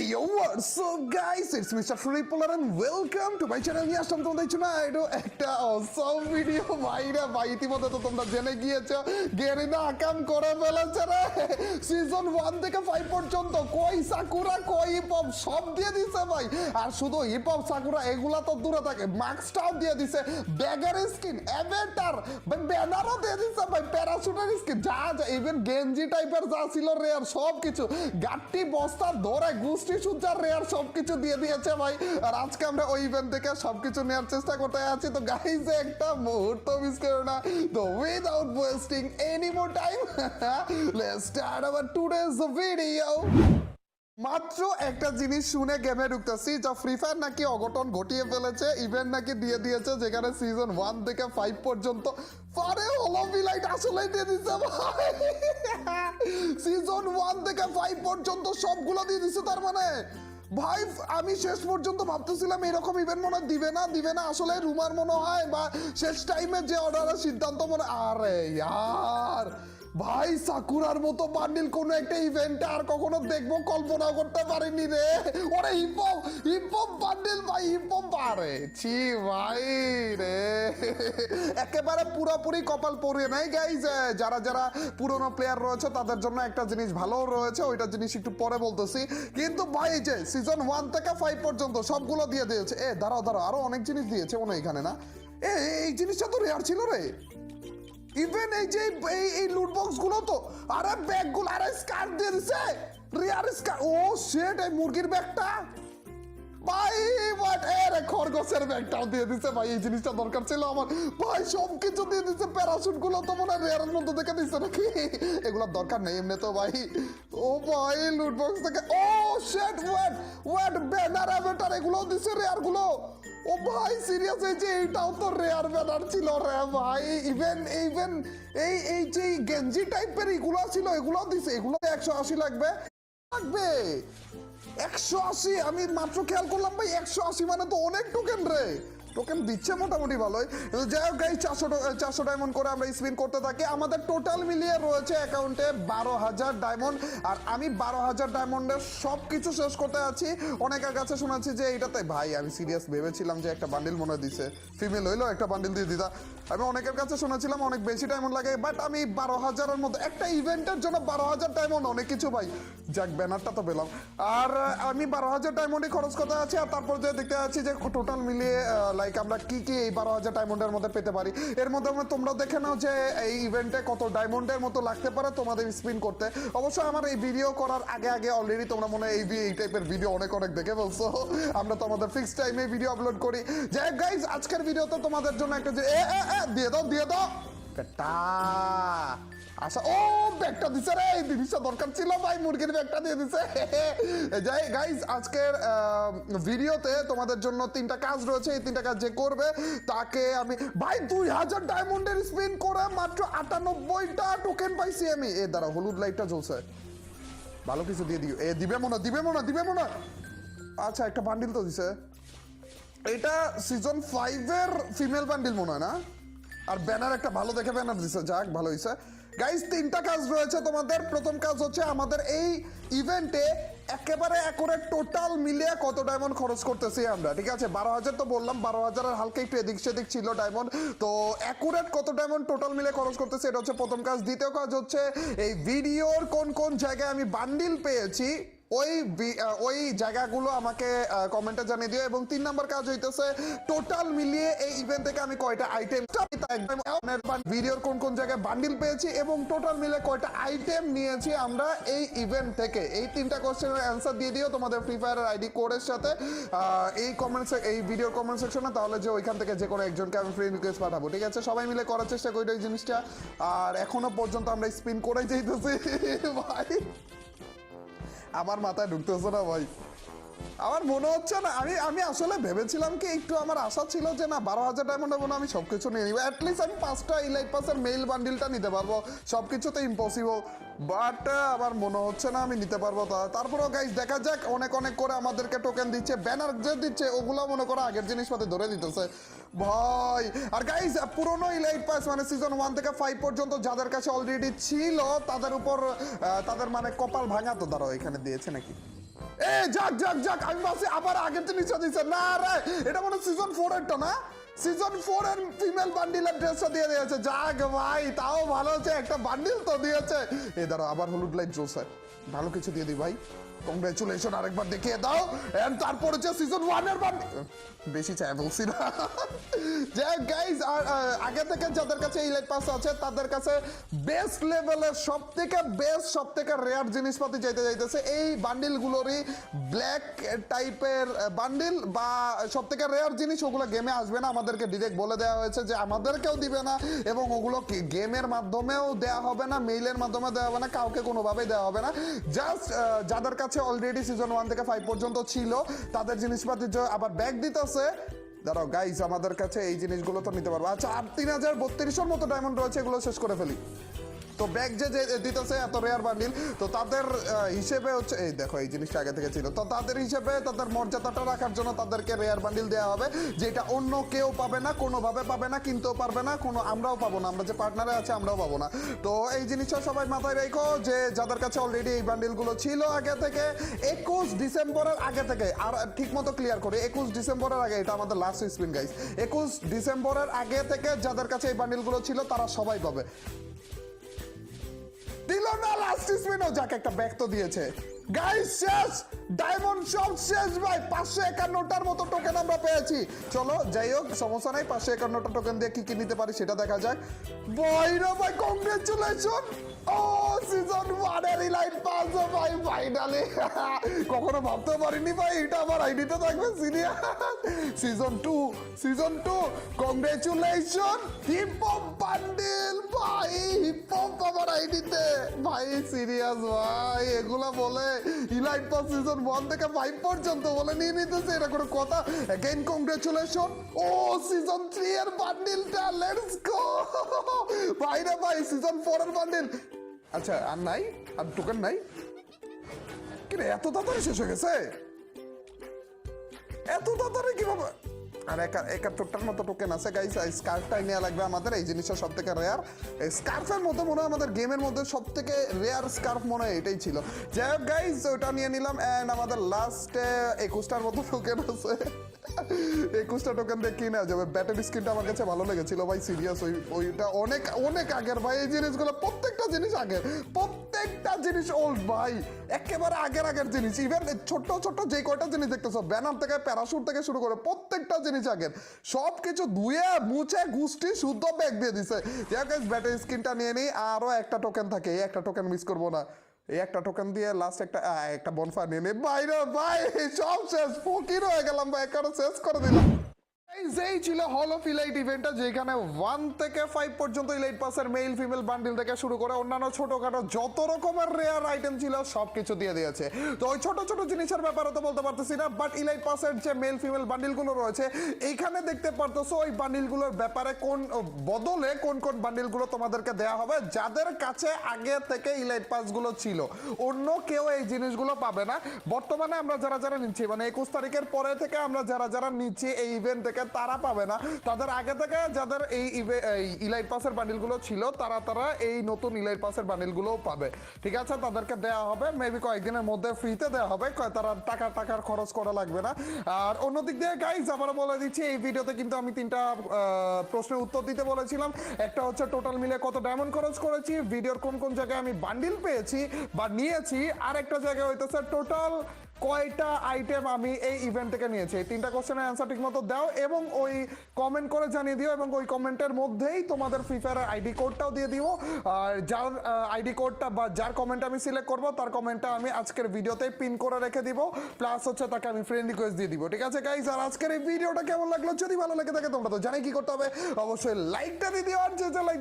Yo, what's up guys? It's Mr. Polar and welcome to my channel. নিয়ে আসলাম তোমাদের জন্য একটা awesome ভিডিও ভাইরা ভাই ইতিমধ্যে তো তোমরা জেনে গিয়েছো গেরিনা আকাম করে ফেলেছে রে সিজন 1 থেকে 5 পর্যন্ত কই সাকুরা কই হিপহপ সব দিয়ে দিছে ভাই। আর শুধু হিপহপ সাকুরা এগুলা তো দূরে থাকে, মাস্কটাও দিয়ে দিছে, ব্যাগার স্কিন, অ্যাভেটার, ব্যানারও দিয়ে দিছে ভাই, প্যারাশুটের স্কিন, যা যা ইভেন গেঞ্জি টাইপের যা ছিল রেয়ার সব কিছু, গাট্টি বস্তা ধরে গুষ্টি সুজার রেয়ার সবকিছু দিয়ে দিয়েছে ভাই। আর আজকে আমরা ওই ইভেন্ট থেকে সবকিছু নেওয়ার চেষ্টা করতে আছি। তো গাইস একটা মুহূর্ত মিস করো না। তো without wasting any more time let's start our today's video. মাত্র একটা জিনিস শুনে গেমে ঢুকতেছি, যা ফ্রি ফায়ার নাকি অঘটন ঘটিয়ে ফেলেছে, ইভেন্ট নাকি দিয়ে দিয়েছে যেখানে সিজন 1 থেকে 5 পর্যন্ত পারে হলোভি লাইট আসলে দিয়ে দিচ্ছে ভাই। সিজন 1 থেকে 5 পর্যন্ত সবগুলো দিয়ে দিচ্ছে। তার মানে ভাই আমি শেষ পর্যন্ত ভাবতেছিলাম এরকম ইভেন্ট মনে দিবে না, আসলে রুমার মনে হয় বা শেষ টাইমে যে অর্ডারের সিদ্ধান্ত মনে, আরে ইয়ার ভাই সাকুরার মতো বান্ডিল কোন একটা ইভেন্টে আর কখনো দেখবো কল্পনা করতে পারিনি রে। ওরে হিপহপ বান্ডিল ভাই, হিপহপ পারে ছি ভাই রে, একেবারে পুরোপুরি কপাল পরিয়ে নাই গাইজ। যারা যারা পুরনো প্লেয়ার রয়েছে তাদের জন্য একটা জিনিস ভালো রয়েছে, ওইটা জিনিস একটু পরে বলতেছি। কিন্তু ভাই যে সিজন 1 থেকে 5 পর্যন্ত সবগুলো দিয়ে দিয়েছে। দাঁড়াও আরো অনেক জিনিস দিয়েছে মনে হয় এখানে না। এই জিনিসটা তো রেয়ার ছিল রে। ইভেন এই যে এই লুট বক্স গুলো তো, আরে ব্যাগ গুলো, আরে স্কার্ফ দিয়ে দিছে রিয়ার স্কার্ফ। ও শিট, এই মুরগির ব্যাগটা ভাই, বাট এরে খরগোশের ব্যাগটাও দিয়ে দিছে ভাই। এই জিনিসটা দরকার ছিল আমার ভাই, সব কিছু দিয়ে দিছে। প্যারাশুট গুলো তো মনে হয় রেয়ারের মধ্যে দেখে দিচ্ছে নাকি, এগুলোর দরকার নেই এমনি তো ভাই। ও ভাই লুট বক্স থেকে, ও শিট, ওয়েট ব্যানার অ্যাভেটার এগুলোও দিছে রেয়ার গুলো। ও ভাই সিরিয়াস, এই যে এইটাও তো রেয়ার ব্যানার ছিল রে ভাই। ইভেন এই যে গেঞ্জি টাইপের এগুলো ছিল, এগুলো দিছে, এগুলো 180 লাগবে 180। আমি মাত্র খেয়াল করলাম ভাই 180 মানে তো অনেক টোকেন রে। টোকেন দিচ্ছে মোটামুটি ভালোই। যাই হোক গাইস 400 ডায়মন্ড করে আমরা স্পিন করতে থাকি। আমাদের টোটাল মিলিয়ে রয়েছে অ্যাকাউন্টে 12,000 ডায়মন্ড। আর আমি 12,000 ডায়মন্ডের সব কিছু শেষ করতে আছি। অনেকের কাছে শোনাচ্ছি যে এইটাতে ভাই আমি সিরিয়াস ভেবেছিলাম যে একটা বান্ডিল মনে দিছে, ফিমেল হইলো একটা বান্ডিল দিয়ে দিতা। আমি অনেকের কাছে শোনাছিলাম অনেক বেশি ডায়মন্ড লাগে, বাট আমি 12,000-এর মধ্যে একটা ইভেন্টের জন্য 12,000 ডায়মন্ড অনেক কিছু ভাই। যাক ব্যানারটা তো পেলাম। আর আমি 12,000 ডায়মন্ডই খরচ করতে আছি। আর তারপর যে দেখতে আছি যে টোটাল মিলিয়ে লাইক আমরা কি এই 12,000 ডায়মন্ডের মধ্যে পেতে পারি। এর মধ্যে তোমরা দেখে নাও যে এই ইভেন্টে কত ডায়মন্ডের মতো লাগতে পারে তোমাদের স্পিন করতে। অবশ্যই আমার এই ভিডিও করার আগে অলরেডি তোমরা মনে হয় এই টাইপের ভিডিও অনেক দেখে ফেলছো। আমরা তো আমাদের ফিক্সড টাইমে ভিডিও আপলোড করি। যাই গাইজ আজকের ভিডিওতে তোমাদের জন্য একটা যে দিয়ে দাও বেটা আচ্ছা, ও ব্যাগটা দিছে রে, এই জিনিসটা দরকার ছিল ভাই, মুরগির ব্যাগটা দিয়ে দিছে। যাই গাইজ আজকের ভিডিওতে তোমাদের জন্য 3টা কাজ রয়েছে। এই 3টা কাজ যে করবে তাকে আমি ভাই 2,000 ডায়মন্ডের স্পিন করে মাত্র 98টা টোকেন পাইছি আমি। দাঁড়া, হলুদ লাইটটা জ্বলছে, ভালো কিছু দিয়ে দিও। দিবে মনে আচ্ছা একটা বান্ডিল তো দিছে, এটা সিজন 5 এর ফিমেল বান্ডিল মনে হয় না। আর ব্যানার একটা ভালো দেখে ব্যানার দিছে, যাক ভালো হইছে। গাইস 3টা কাজ রয়েছে তোমাদের। প্রথম কাজ হচ্ছে আমাদের এই ইভেন্টে একেবারে অ্যাকুরেট টোটাল মিলিয়ে কত ডায়মন্ড খরচ করতেছি আমরা, ঠিক আছে? 12,000 তো বললাম, 12,000-এর হালকা একটু এদিক সেদিক ছিল ডায়মন্ড। তো অ্যাকুরেট কত ডায়মন্ড টোটাল মিলে খরচ করতেছি এটা হচ্ছে প্রথম কাজ। দ্বিতীয় কাজ হচ্ছে এই ভিডিওর কোন জায়গায় আমি বান্ডিল পেয়েছি ওই জায়গাগুলো আমাকে কমেন্টে জানিয়ে দিও। এবং 3 নম্বর কাজ হইতেছে টোটাল মিলিয়ে এই ইভেন্ট থেকে আমি কয়টা আইটেম ভিডিওর কোন জায়গায় বান্ডিল পেয়েছি এবং টোটাল মিলে কয়টা আইটেম নিয়েছি আমরা এই ইভেন্ট থেকে। এই 3টা কোশ্চেনের অ্যান্সার দিয়ে দিও তোমাদের ফ্রি ফায়ারের আইডি কোডের সাথে এই ভিডিওর কমেন্ট সেকশনে, তাহলে যে ওইখান থেকে যে কোনো একজনকে আমি ফ্রেন্ড রিকোয়েস্ট পাঠাবো, ঠিক আছে? সবাই মিলে করার চেষ্টা করি এই জিনিসটা। আর এখনো পর্যন্ত আমরা স্পিন করেই যাইতেছি ভাই, আমার মাথায় ঢুকতেছে না ভাই, আমার মনে হচ্ছে না। আমি আসলে ভেবেছিলাম কি, একটু আমার আশা ছিল যে না 12,000 ডায়মন্ড মনে আমি সবকিছু নিয়ে নিবো, অ্যাটলিস্ট আমি 5টা ইলাইট পাসের মেইল বান্ডিলটা নিতে পারবো। সবকিছু তো ইম্পসিবল, বাট আমার মনে হচ্ছে না আমি নিতে পারবো। তারপরেও গাইজ দেখা যাক, অনেক করে আমাদেরকে টোকেন দিচ্ছে, ব্যানার যে দিচ্ছে ওগুলো মনে করো আগের জিনিসপাতি ধরে দিতেছে ভাই। আর গাইজ পুরোনো ইলাইট পাস মানে সিজন 1 থেকে 5 পর্যন্ত যাদের কাছে অলরেডি ছিল তাদের উপর তাদের মানে কপাল ভাঙা তো। দাঁড়াও এখানে দিয়েছে নাকি, এ যাক যাক যাক, আমি ভাবছি আবার আগের জিনিসটা দিচ্ছে না রে, এটা মনে সিজন 4 এরটা না, সিজন 4 এর ফিমেল বান্ডিলের ড্রেসটা দিয়ে দিয়েছে। যাক ভাই, তাও ভালো হচ্ছে, একটা বান্ডিল তো দিয়েছে। এই দাঁড়াও, আবার হলুদ লাইট জ্বলছে, ভালো কিছু দিয়ে দিই ভাই, কংগ্রেচুলেশন, আরেকবার দেখিয়ে দাও। এন্ড তারপর হচ্ছে সিজন 1 এর বান্ডিল, বেশি চাই বলছি না। যাই গাইস, আর আগে থেকে যাদের কাছে ইলাইট পাস আছে তাদের কাছে বেস্ট লেভেলের সবথেকে রেয়ার জিনিসপাতি যাইতেছে এই বান্ডিলগুলোরই। ব্ল্যাক টাইপের বান্ডিল বা সবথেকে রেয়ার জিনিস, ওগুলো গেমে আসবে না, আমাদেরকে ডিরেক্ট বলে দেওয়া হয়েছে যে আমাদেরকেও দিবে না, এবং ওগুলো গেমের মাধ্যমেও দেওয়া হবে না, মেইলের মাধ্যমে দেওয়া হবে না, কাউকে কোনোভাবেই দেওয়া হবে না। জাস্ট যাদের কাছে অলরেডি সিজন 1 থেকে 5 পর্যন্ত ছিল তাদের জিনিসপাতি আবার ব্যাগ দিতেছে। দাঁড়াও গাইস, আমাদের কাছে এই জিনিসগুলো তো নিতে পারবো। আচ্ছা, আর 3000-3200 মতো ডায়মন্ড রয়েছে, এগুলো শেষ করে ফেলি। তো ব্যাগ যে দিতেছে এত রেয়ার বান্ডিল, তো তাদের হিসেবে হচ্ছে, এই দেখো এই জিনিসটা আগে থেকে ছিল, তো তাদের হিসেবে তাদের মর্যাদাটা রাখার জন্য তাদেরকে রেয়ার বান্ডিল দেওয়া হবে, যেটা অন্য কেউ পাবে না, কোনোভাবে পাবে না, কিনতেও পারবে না, আমরাও পাবো না, আমরা যে পার্টনারে আছে আমরাও পাবো না। তো এই জিনিসটা সবাই মাথায় রেখো যে যাদের কাছে অলরেডি এই বান্ডিলগুলো ছিল আগে থেকে, 21 ডিসেম্বরের আগে থেকে, আর ঠিক মতো ক্লিয়ার করে 21 ডিসেম্বরের আগে, এটা আমাদের লাস্ট স্পিন গাইস, 21 ডিসেম্বরের আগে থেকে যাদের কাছে এই বান্ডিলগুলো ছিল তারা সবাই পাবে। দিল না লাস্ট স্পিনও, যাক একটা ব্যাক তো দিয়েছে। গাইস শেষ, ডায়মন্ড সব শেষ ভাই, 551টার মতো টোকেন আমরা পেয়েছি। চলো যাই হোক, সমস্যা নাই, 551টা টোকেন দিয়ে কি কি নিতে পারি সেটা দেখা যাক। বয়রা ভাই, কংগ্রেচুলেশন, ও সিজন 1 এর ইলাইট পাস ভাই, ফাইনালি। কখনো ভাবতে পারিনি ভাই এটা আমার আইডিতে থাকবে senior. Season 2 congratulation, hip hop bundle ভাই, হিপ হপ আমার আইডিতে ভাই, সিরিয়াস ভাই, এগুলা বলে ইলাইট পাস সিজন 1 থেকে 5 পর্যন্ত বলে নিয়ে নিতেছে, এটা কোনো কথা? अगेन কংগ্রেচুলেশন, ও সিজন 3 এর বান্ডিলটা, লেটস গো ভাই রে ভাই, সিজন 4 এর বান্ডিল। আচ্ছা, আর নাই, আর টোকেন নাই, কি রে এত তাড়াতাড়ি শেষ হয়ে গেছে? এত তাড়াতাড়ি কিভাবে? আর 71টার মতো টোকেন আছে গাইস। স্কার্ফটাই নেওয়া লাগবে আমাদের, এই জিনিসটা সব থেকে রেয়ার। স্কার্ফের মতো মনে হয় আমাদের গেমের মধ্যে সব থেকে রেয়ার স্কার্ফ মনে হয় এটাই ছিল। যাই হোক গাইস, ওটা নিয়ে নিলাম। অ্যান্ড আমাদের লাস্টে 21টার মতো টোকেন আছে, 21টা টোকেন দিয়ে কি নেওয়া যাবে? ব্যাটারি স্ক্রিনটা আমার কাছে ভালো লেগেছিল ভাই, সিরিয়াস, ওইটা অনেক অনেক আগের ভাই, এই জিনিসগুলো প্রত্যেকটা জিনিস আগের, প্রত্যেকটা জিনিস ওল্ড ভাই, একেবারে আগের জিনিস। ইভেন ছোট্ট যে কয়টা জিনিস দেখতেছো, ব্যানার থেকে প্যারাশুট থেকে শুরু করে প্রত্যেকটা জিনিস আগের, সব কিছু ধুয়ে মুছে গুষ্টি শুদ্ধ ব্যাগ দিয়ে দিছে। ব্যাটারি স্ক্রিনটা নিয়ে নিই, আরো একটা টোকেন থাকে, এই একটা টোকেন মিস করবো না, এই একটা টোকেন দিয়ে লাস্ট একটা বনফায়ার নিয়ে নিই। বাইরে ভাই সব শেষ, ফকির হয়ে গেলাম ভাই, একেবারে শেষ করে দিলাম। এই ছিল হল অফ ইলাইট ইভেন্টটা, যেখানে 1 থেকে 5 পর্যন্ত ইলাইট পাসের মেল ফিমেল বান্ডিল থেকে শুরু করে অন্যান্য ছোটখাটো যত রকমের রেয়ার আইটেম ছিল সবকিছু দিয়ে দিয়েছে। তো ওই ছোট জিনিসের ব্যাপারে তো বলতে পারতেছি না, বাট ইলাইট পাসের যে মেল ফিমেল বান্ডিলগুলো রয়েছে এইখানে দেখতে পারতেছো ওই বান্ডিলগুলোর ব্যাপারে কোন বদলে কোন বান্ডিলগুলো তোমাদেরকে দেওয়া হবে যাদের কাছে আগে থেকে ইলাইট পাসগুলো ছিল। অন্য কেউ এই জিনিসগুলো পাবে না। বর্তমানে আমরা যারা নিচ্ছি, মানে 21 তারিখের পরে থেকে আমরা যারা নিচ্ছি এই ইভেন্ট থেকে, তারা পাবে না। তাদের আগে থেকে যাদের এই ইলাইট পাসের বান্ডিলগুলো ছিল তারা এই নতুন ইলাইট পাসের বান্ডিলগুলোও পাবে, ঠিক আছে? তাদেরকে দেওয়া হবে মেবি কয়েকদিনের মধ্যে, ফ্রিতে দেওয়া হবে, তারা টাকার খরচ করা লাগবে না। আর অন্যদিক দিয়ে গাইজ আবার বলে দিচ্ছি, এই ভিডিওতে কিন্তু আমি 3টা প্রশ্নের উত্তর দিতে বলেছিলাম। একটা হচ্ছে টোটাল মিলে কত ডায়মন্ড খরচ করেছি, ভিডিওর কোন জায়গায় আমি বান্ডিল পেয়েছি বা নিয়েছি, আর একটা জায়গায় হইতেছে টোটাল কয়টা আইটেম আমি এই ইভেন্ট থেকে নিয়েছি। এই 3টা কোশ্চেনের অ্যান্সার ঠিক মতো দাও এবং ওই কমেন্ট করে জানিয়ে দিও, এবং ওই কমেন্টের মধ্যেই তোমাদের ফ্রি ফায়ারের আইডি কোডটাও দিয়ে দিব। আর যার আইডি কোডটা বা যার কমেন্ট আমি সিলেক্ট করব তার কমেন্টটা আমি আজকের ভিডিওতে পিন করে রেখে দিব, প্লাস হচ্ছে তাকে আমি ফ্রেন্ড রিকোয়েস্ট দিয়ে দিব, ঠিক আছে গাইস? আর আজকের এই ভিডিওটা কেমন লাগলো, যদি ভালো লেগে থাকে তোমরা তো জানাই কি করতে হবে, অবশ্যই লাইকটা দিয়ে দিও। আর যে লাইক